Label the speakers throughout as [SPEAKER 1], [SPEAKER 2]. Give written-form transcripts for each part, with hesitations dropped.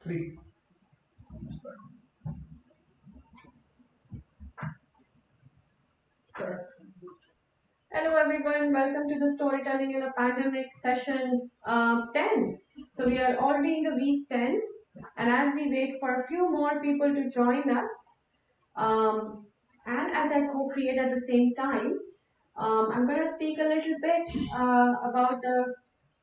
[SPEAKER 1] Three.
[SPEAKER 2] Hello everyone, welcome to the Storytelling in a Pandemic session 10. So we are already in the week 10, and as we wait for a few more people to join us, um, and as I co-create at the same time, I'm going to speak a little bit about the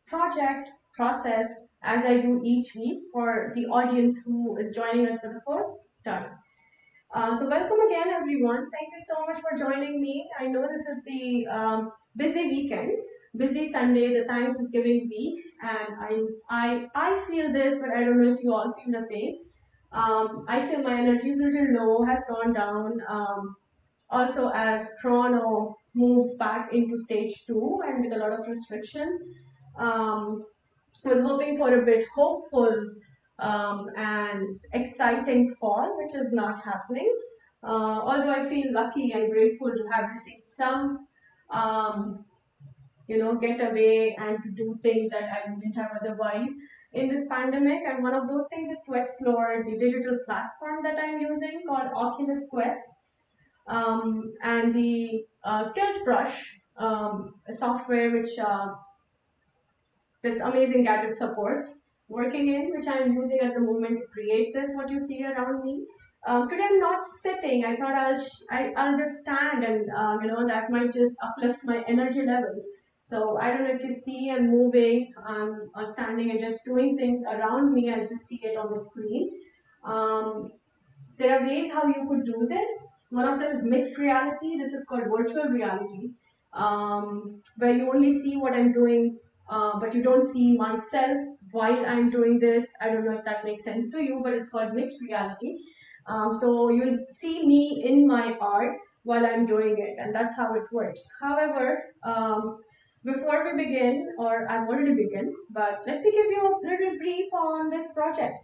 [SPEAKER 2] project process as I do each week for the audience who is joining us for the first time. So welcome again, everyone. Thank you so much for joining me. I know this is the busy weekend, busy Sunday, the Thanksgiving week, and I feel this, but I don't know if you all feel the same. I feel my energy is a little low, has gone down. Also, as Toronto moves back into stage two and with a lot of restrictions, um, was hoping for a bit hopeful and exciting fall, which is not happening. Although I feel lucky and grateful to have received some, um, getaway and to do things that I wouldn't have otherwise in this pandemic. And one of those things is to explore the digital platform that I'm using called Oculus Quest and the Tilt Brush software, which this amazing gadget supports working in, which I'm using at the moment to create this, what you see around me. Today I'm not sitting. I thought I'll just stand and, that might just uplift my energy levels. So I don't know if you see I'm moving, or standing and just doing things around me as you see it on the screen. Um, there are ways how you could do this. One of them is mixed reality. This is called virtual reality, where you only see what I'm doing, but you don't see myself while I'm doing this. I don't know if that makes sense to you, but it's called mixed reality. So you'll see me in my art while I'm doing it, and that's how it works. However, before we begin, or I've already begun, but let me give you a little brief on this project.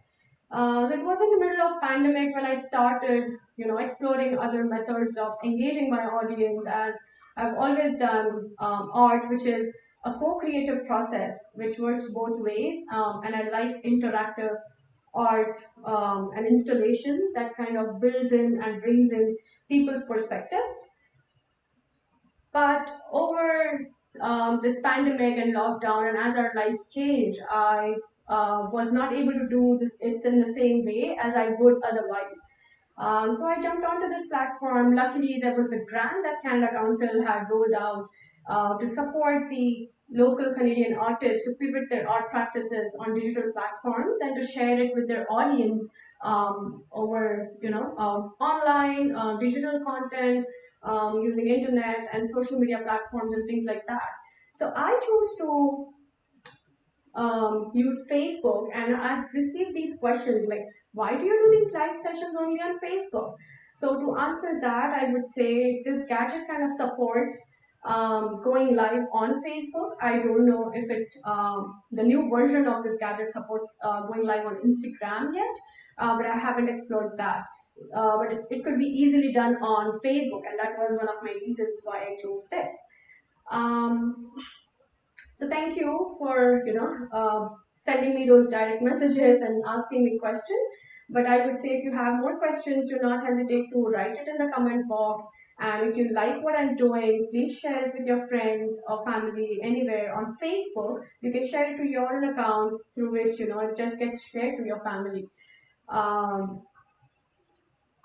[SPEAKER 2] So it was in the middle of pandemic when I started, exploring other methods of engaging my audience as I've always done art, which is a co-creative process which works both ways. And I like interactive art and installations that kind of builds in and brings in people's perspectives. But over this pandemic and lockdown, and as our lives change, I was not able to do it in the same way as I would otherwise. So I jumped onto this platform. Luckily, there was a grant that Canada Council had rolled out to support the local Canadian artists to pivot their art practices on digital platforms and to share it with their audience over, online digital content using internet and social media platforms and things like that. So I chose to use Facebook, and I've received these questions like, why do you do these live sessions only on Facebook? So to answer that, I would say this gadget kind of supports going live on Facebook. I don't know if the new version of this gadget supports going live on Instagram yet, but I haven't explored that. But it could be easily done on Facebook, and that was one of my reasons why I chose this. Um, so thank you for sending me those direct messages and asking me questions. But I would say if you have more questions, do not hesitate to write it in the comment box. And if you like what I'm doing, please share it with your friends or family anywhere on Facebook. You can share it to your own account through which it just gets shared to your family. Um,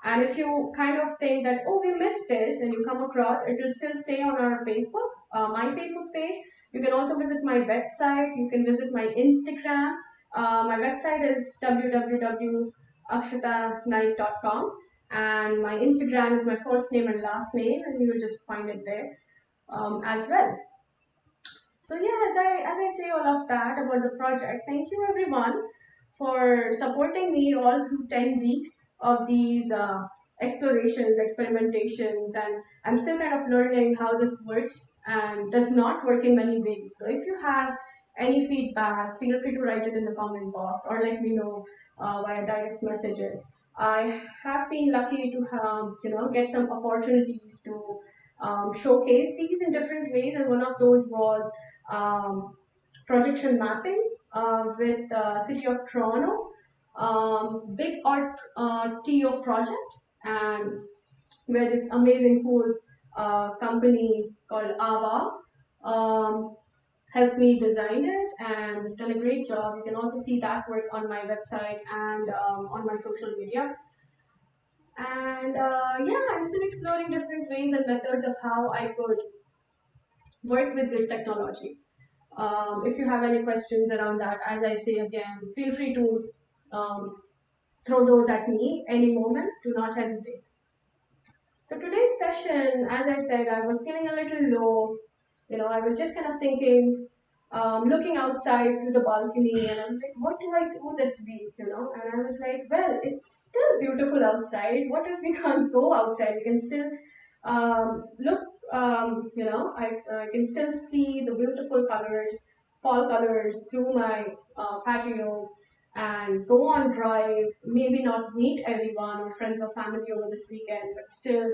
[SPEAKER 2] and if you kind of think that, oh, we missed this, and you come across, it will still stay on our Facebook, my Facebook page. You can also visit my website. You can visit my Instagram. My website is www.akshataknight.com, and my Instagram is my first name and last name, and you will just find it there as well. So yeah, as I say all of that about the project, thank you everyone for supporting me all through 10 weeks of these explorations, experimentations, and I'm still kind of learning how this works and does not work in many ways. So if you have any feedback, feel free to write it in the comment box or let me know via direct messages. I have been lucky to have, get some opportunities to showcase these in different ways, and one of those was um, projection mapping with the City of Toronto. big art TO project, and where this amazing cool company called Ava helped me design it, and they've done a great job. You can also see that work on my website and on my social media. And yeah, I'm still exploring different ways and methods of how I could work with this technology. If you have any questions around that, as I say again, feel free to um, throw those at me any moment. Do not hesitate. So today's session, as I said, I was feeling a little low. I was just kind of thinking, looking outside through the balcony, and I was like, what do I do this week? And I was like, well, it's still beautiful outside. What if we can't go outside? We can still look, I can still see the beautiful colors, fall colors through my patio and go on drive, maybe not meet everyone or friends or family over this weekend, but still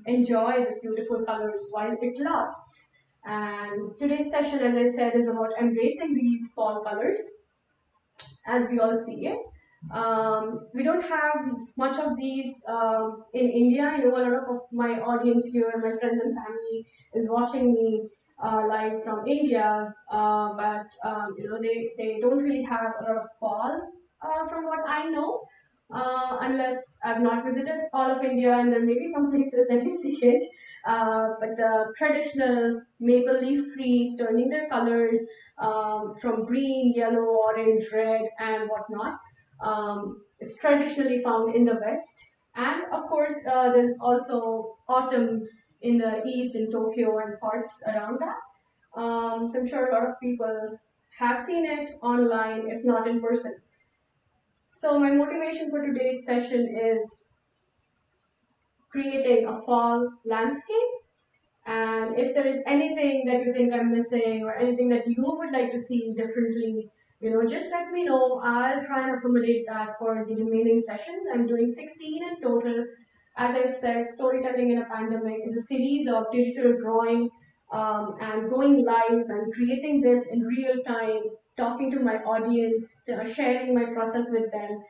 [SPEAKER 2] enjoy this beautiful colors while it lasts. And today's session, as I said, is about embracing these fall colors as we all see it. We don't have much of these in India. I know a lot of my audience here, my friends and family, is watching me live from India, but they don't really have a lot of fall from what I know. Unless I've not visited all of India, and there may be some places that you see it. But the traditional maple leaf trees turning their colors from green, yellow, orange, red, and whatnot. It's traditionally found in the West. And of course, there's also autumn in the East, in Tokyo and parts around that. So I'm sure a lot of people have seen it online, if not in person. So my motivation for today's session is creating a fall landscape. And if there is anything that you think I'm missing or anything that you would like to see differently, just let me know. I'll try and accommodate that for the remaining sessions. I'm doing 16 in total. As I said, Storytelling in a Pandemic is a series of digital drawing and going live and creating this in real time, talking to my audience, sharing my process with them,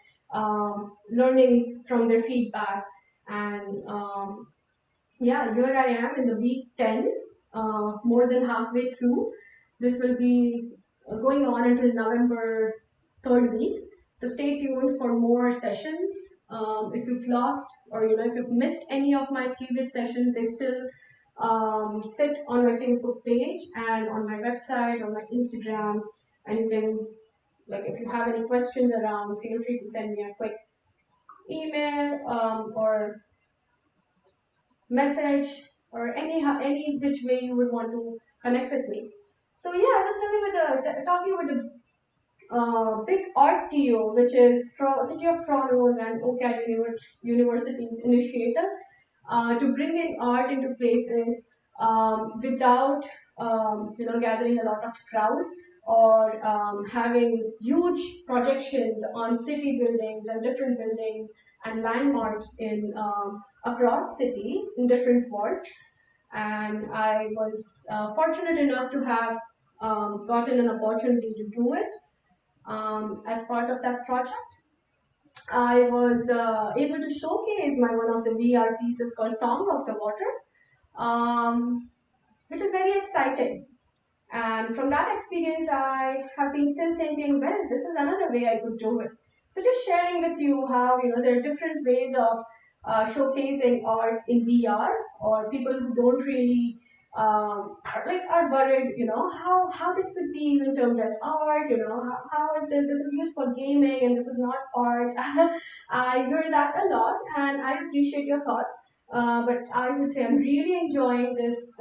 [SPEAKER 2] learning from their feedback, and yeah, here I am in the week 10, more than halfway through. This will be going on until November 3rd week. So stay tuned for more sessions. If you've lost or if you've missed any of my previous sessions, they still sit on my Facebook page and on my website, on my Instagram. And you can, if you have any questions around, feel free to send me a quick email or message, or any which way you would want to connect with me. So yeah, I was talking with the big art TO, which is City of Toronto's and OCAD University's initiative to bring in art into places without gathering a lot of crowd, or having huge projections on city buildings and different buildings and landmarks in across city in different wards. And I was fortunate enough to have gotten an opportunity to do it as part of that project. I was able to showcase my one of the VR pieces called Song of the Water, which is very exciting. And from that experience, I have been still thinking, well, this is another way I could do it. So just sharing with you how there are different ways of showcasing art in VR, or people who don't really are worried, how this could be even termed as art, how is this? This is used for gaming and this is not art. I hear that a lot, and I appreciate your thoughts. But I would say I'm really enjoying this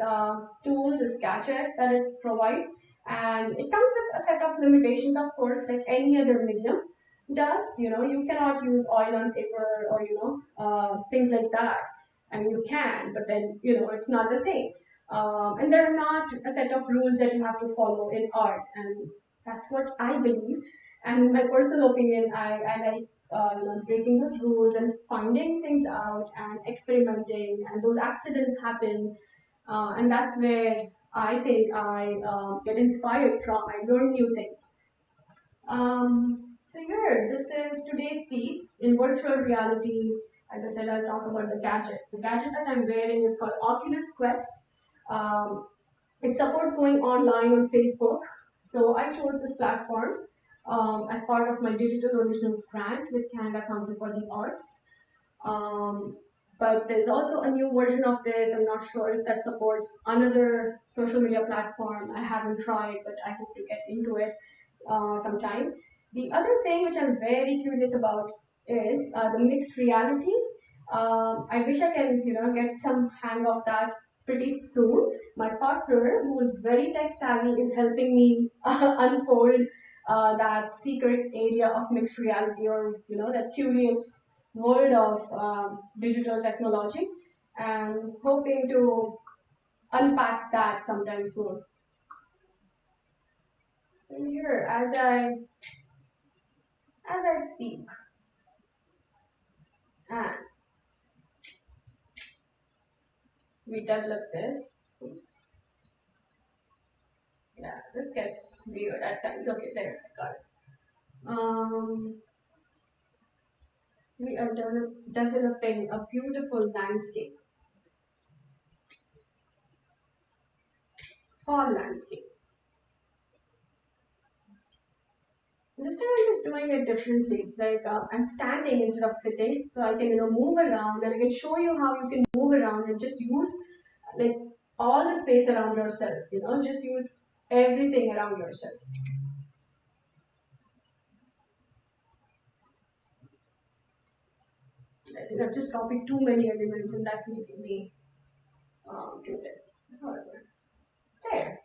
[SPEAKER 2] tool, this gadget that it provides. And it comes with a set of limitations, of course, like any other medium does. You cannot use oil on paper or, things like that. I mean, you can, but then, it's not the same. And there are not a set of rules that you have to follow in art. And that's what I believe. And my personal opinion, I like breaking those rules and finding things out and experimenting, and those accidents happen, and that's where I think I get inspired from. I learn new things. So here, this is today's piece in virtual reality. Like I said, I'll talk about the gadget. The gadget that I'm wearing is called Oculus Quest. Um, it supports going online on Facebook. So I chose this platform as part of my Digital Originals grant with Canada Council for the Arts. Um, but there's also a new version of this. I'm not sure if that supports another social media platform. I haven't tried, but I hope to get into it sometime. The other thing which I'm very curious about is the mixed reality. I wish I can, get some hang of that pretty soon. My partner, who is very tech savvy, is helping me unfold that secret area of mixed reality, or that curious world of digital technology, and hoping to unpack that sometime soon. So here, as I speak, and we develop this. Oops. Yeah, this gets weird at times. Okay, there, I got it. We are developing a beautiful landscape, fall landscape. This time I'm just doing it differently. Like I'm standing instead of sitting, so I can move around, and I can show you how you can move around and just use like all the space around yourself. Just use everything around yourself. I think I've just copied too many elements, and that's making me do this. However, there.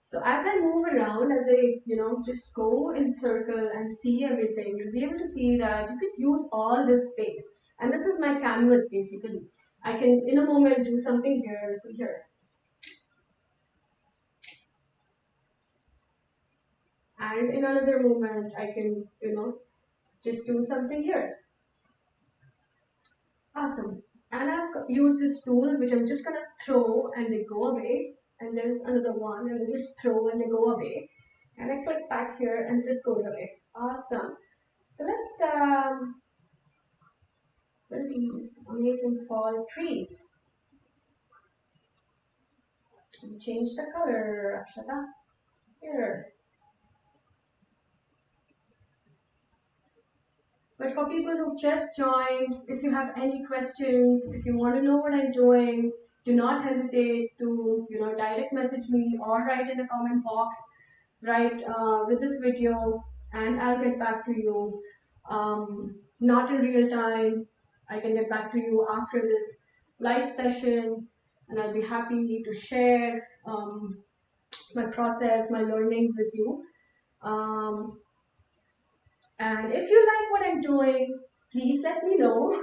[SPEAKER 2] So as I move around, as I just go in circle and see everything, you'll be able to see that you could use all this space. And this is my canvas basically. I can in a moment do something here, so here. And in another moment I can, just do something here. Awesome. And I've used these tools which I'm just gonna throw and they go away. And there's another one and I just throw and they go away. And I click back here and this goes away. Awesome. So let's build these amazing fall trees. And change the color, Akshata. Here. But for people who've just joined, if you have any questions, if you want to know what I'm doing, do not hesitate to direct message me or write in the comment box right with this video, and I'll get back to you. Not in real time. I can get back to you after this live session, and I'll be happy to share my process, my learnings with you. And if you like what I'm doing, please let me know.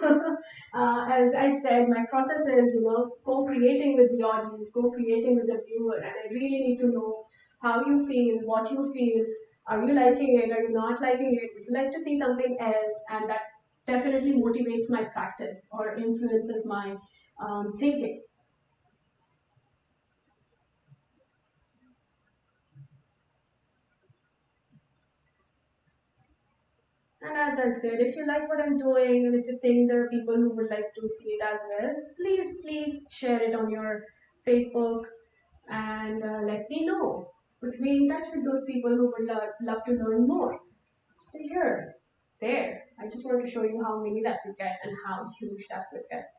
[SPEAKER 2] As I said, my process is, co-creating with the audience, co-creating with the viewer, and I really need to know how you feel, what you feel. Are you liking it? Are you not liking it? Would you like to see something else? And that definitely motivates my practice or influences my thinking. And as I said, if you like what I'm doing and if you think there are people who would like to see it as well, please share it on your Facebook and let me know. Put me in touch with those people who would love to learn more. So here, there. I just wanted to show you how many that would get and how huge that would get.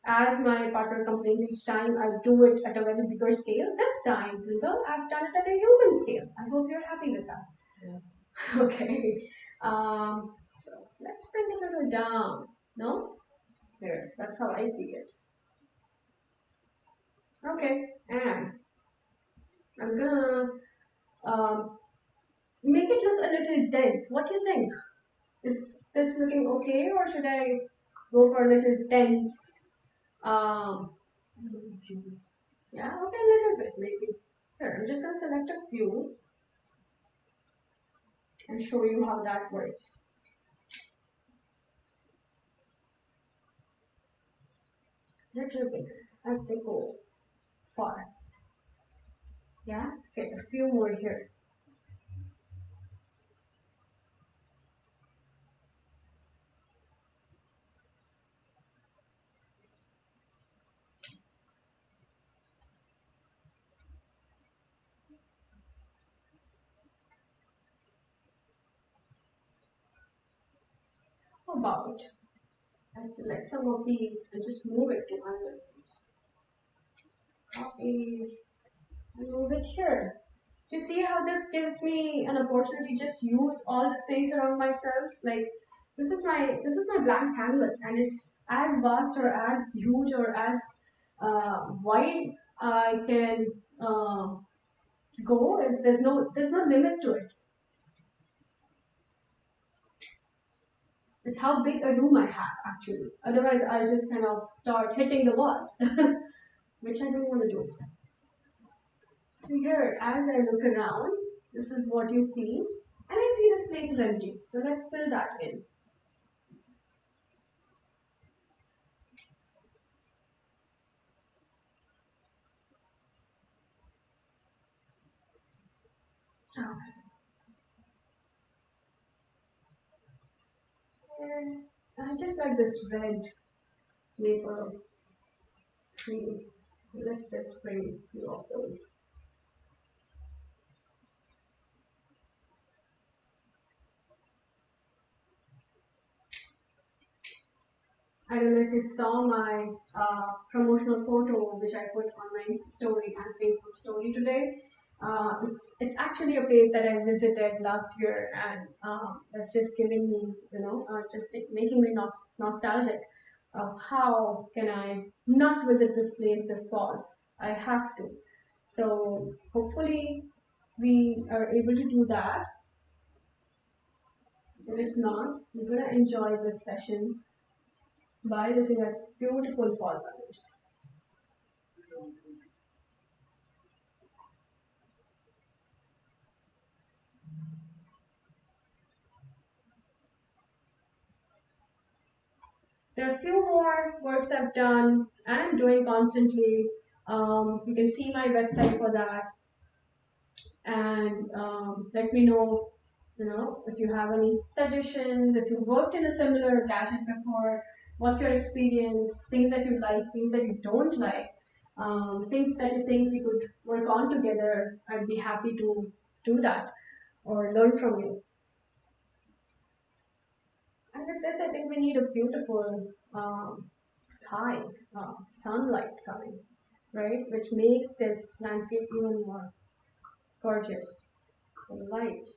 [SPEAKER 2] As my partner complains each time, I do it at a very bigger scale. This time, I've done it at a human scale. I hope you're happy with that. Yeah. Okay. So let's bring it a little down. No? There. That's how I see it. Okay. And I'm gonna make it look a little dense. What do you think? Is this looking okay, or should I go for a little dense? Um, yeah, okay, a little bit maybe. Here, I'm just gonna select a few and show you how that works. Little bigger as they go far. Yeah, okay, a few more here. How about I select some of these and just move it to underneath. Copy and move it here. Do you see how this gives me an opportunity to just use all the space around myself? Like this is my blank canvas, and it's as vast or as huge or as wide I can go. Is there's no limit to it. It's how big a room I have actually. Otherwise, I'll just kind of start hitting the walls, which I don't want to do. So here, as I look around, this is what you see, and I see this place is empty. So let's fill that in. And I just like this red maple tree. Let's just bring a few of those. I don't know if you saw my promotional photo, which I put on my Insta story and Facebook story today. It's actually a place that I visited last year, and that's just giving me, just making me nostalgic of how can I not visit this place this fall. I have to. So hopefully we are able to do that. But if not, we're gonna enjoy this session by looking at beautiful fall colors. There are a few more works I've done and I'm doing constantly. You can see my website for that, and let me know, if you have any suggestions, if you've worked in a similar gadget before, what's your experience, things that you like, things that you don't like, things that you think we could work on together. I'd be happy to do that or learn from you. And with this, I think we need a beautiful sky, sunlight coming, right? Which makes this landscape even more gorgeous. So light,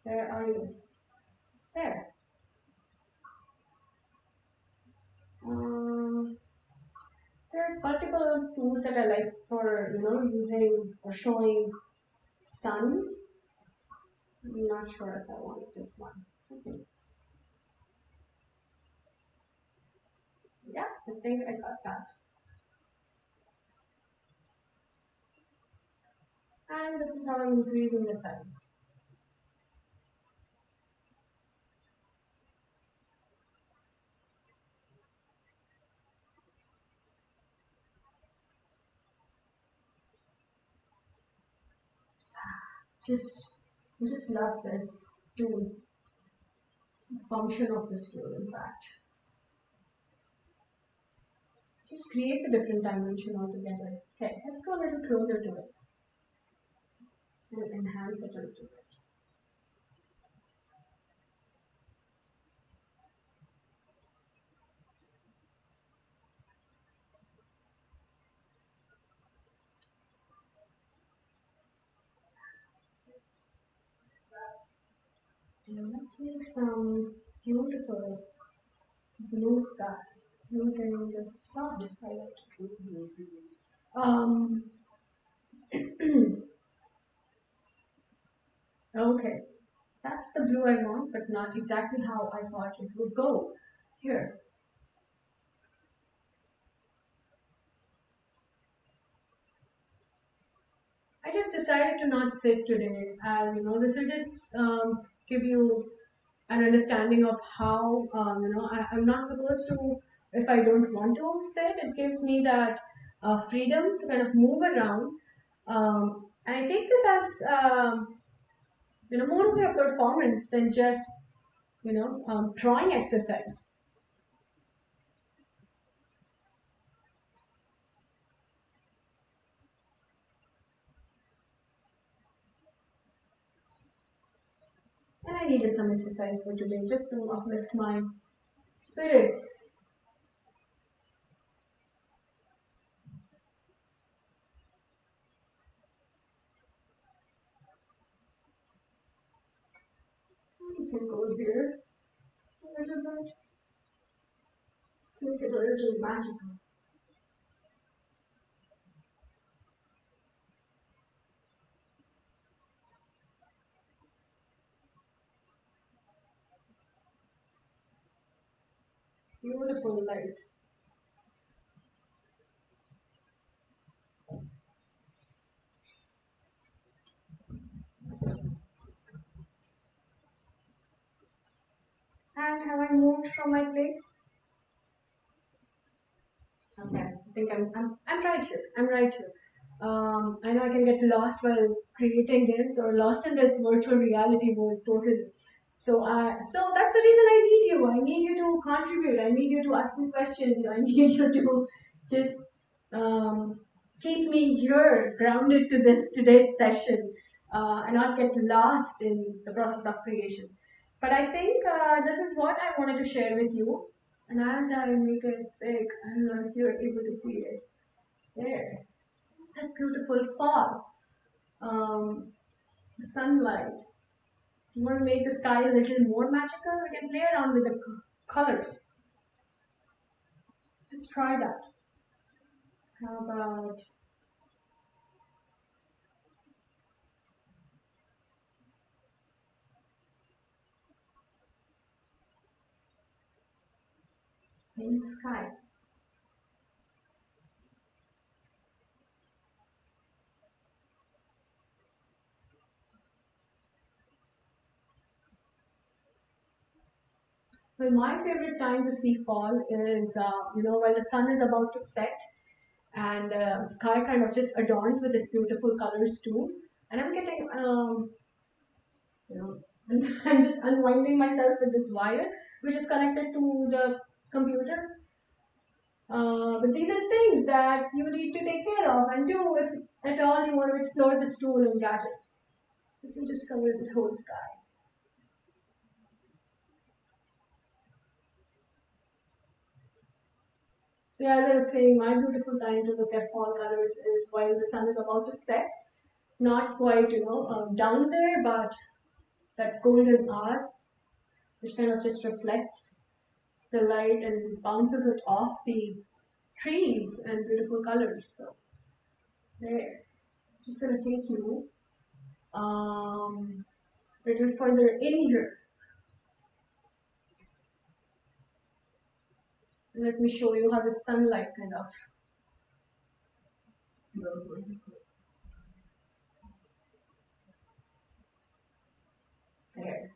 [SPEAKER 2] where are you? There. Um, there are multiple tools that I like for using or showing sun. I'm not sure if I want this one. Okay. Yeah, I think I got that. And this is how I'm increasing the size. Just, just love this tool, this function of this tool, in fact. Just creates a different dimension altogether. Okay, let's go a little closer to it and enhance it a little bit. And let's make some beautiful blue sky using the soft highlight. Um, okay, that's the blue I want, but not exactly how I thought it would go. Here, I just decided to not sit today, as this will just give you an understanding of how I'm not supposed to, if I don't want to sit, it gives me that freedom to kind of move around, and I take this as more of a performance than just drawing exercise. And I needed some exercise for today just to uplift my spirits. You can go here a little bit. Let's make it a little magical. It's beautiful light. And have I moved from my place? Okay, I think I'm right here. I'm right here. I know I can get lost while creating this or lost in this virtual reality world totally. So that's the reason I need you. I need you to contribute. I need you to ask me questions. I need you to just um, keep me here grounded to this today's session and not get lost in the process of creation. But I think this is what I wanted to share with you. And as I make it big, I don't know if you're able to see it. There. It's that beautiful fall. Sunlight. You want to make the sky a little more magical? We can play around with the colors. Let's try that. How about pink sky? Well, my favorite time to see fall is, while the sun is about to set and sky kind of just adorns with its beautiful colors too. And I'm getting, you know, I'm just unwinding myself with this wire, which is connected to the computer. But these are things that you need to take care of and do if at all you want to explore this tool and gadget. Let me just cover this whole sky. So as I was saying, my beautiful time to look at fall colors is while the sun is about to set, not quite, down there, but that golden hour, which kind of just reflects the light and bounces it off the trees and beautiful colors. So there, just gonna take you a little further in here. Let me show you how the sunlight kind of there.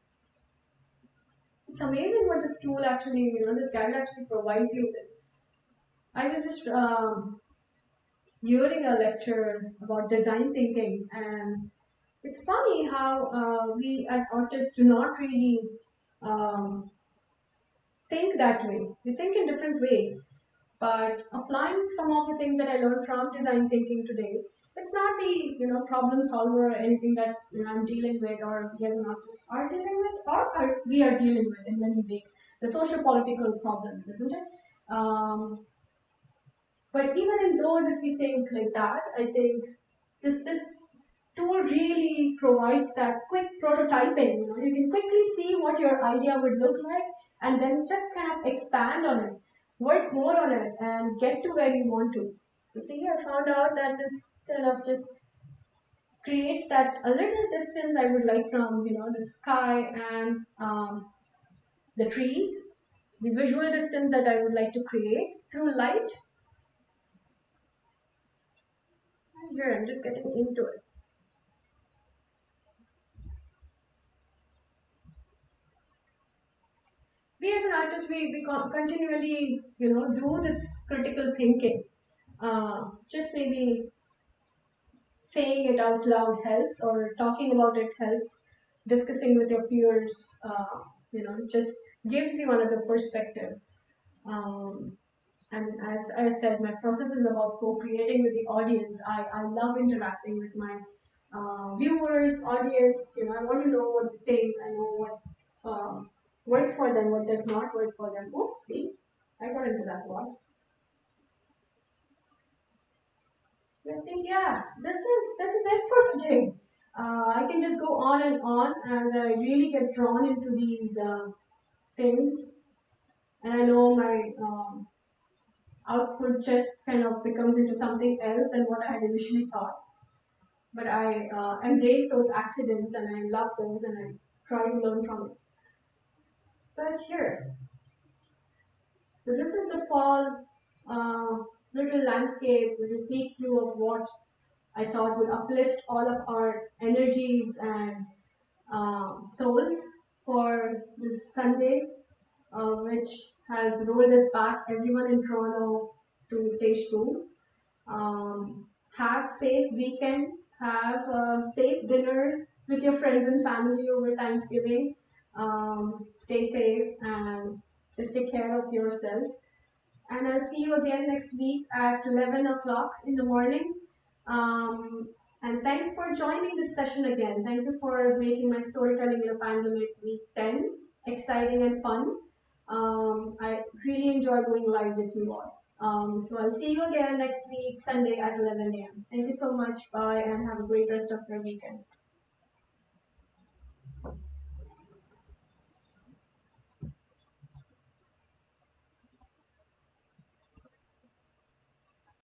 [SPEAKER 2] It's amazing what this tool actually, this gadget actually provides you with. I was just hearing a lecture about design thinking, and it's funny how we as artists do not really um, think that way. We think in different ways, but applying some of the things that I learned from design thinking today, it's not the problem solver or anything that I'm dealing with or we as an artist are dealing with or we are dealing with in many ways. The social political problems, isn't it? But even in those, if we think like that, I think this tool really provides that quick prototyping. You can quickly see what your idea would look like, and then just kind of expand on it, work more on it, and get to where you want to. So see, I found out that this kind of just creates that a little distance I would like from the sky and the trees, the visual distance that I would like to create through light. And here I'm just getting into it. We as an artist, we continually do this critical thinking. Just maybe saying it out loud helps, or talking about it helps. Discussing with your peers, just gives you another perspective. Um, and as I said, my process is about co-creating with the audience. I love interacting with my viewers, audience. I want to know what they think. I know works for them, what does not work for them. Oops, see, I got into that wall. I think, yeah, this is it for today. I can just go on and on as I really get drawn into these things, and I know my output just kind of becomes into something else than what I had initially thought. But I embrace those accidents and I love those and I try to learn from it. But here, so this is the fall little landscape, little peek through of what I thought would uplift all of our energies and souls for this Sunday, which has rolled us back, everyone in Toronto, to stage two. Have safe weekend. Have a safe dinner with your friends and family over Thanksgiving. Stay safe and just take care of yourself. And I'll see you again next week at 11 o'clock in the morning. And thanks for joining this session again. Thank you for making my storytelling in a pandemic week 10 exciting and fun. I really enjoy going live with you all. So I'll see you again next week, Sunday at 11 a.m. Thank you so much. Bye and have a great rest of your weekend.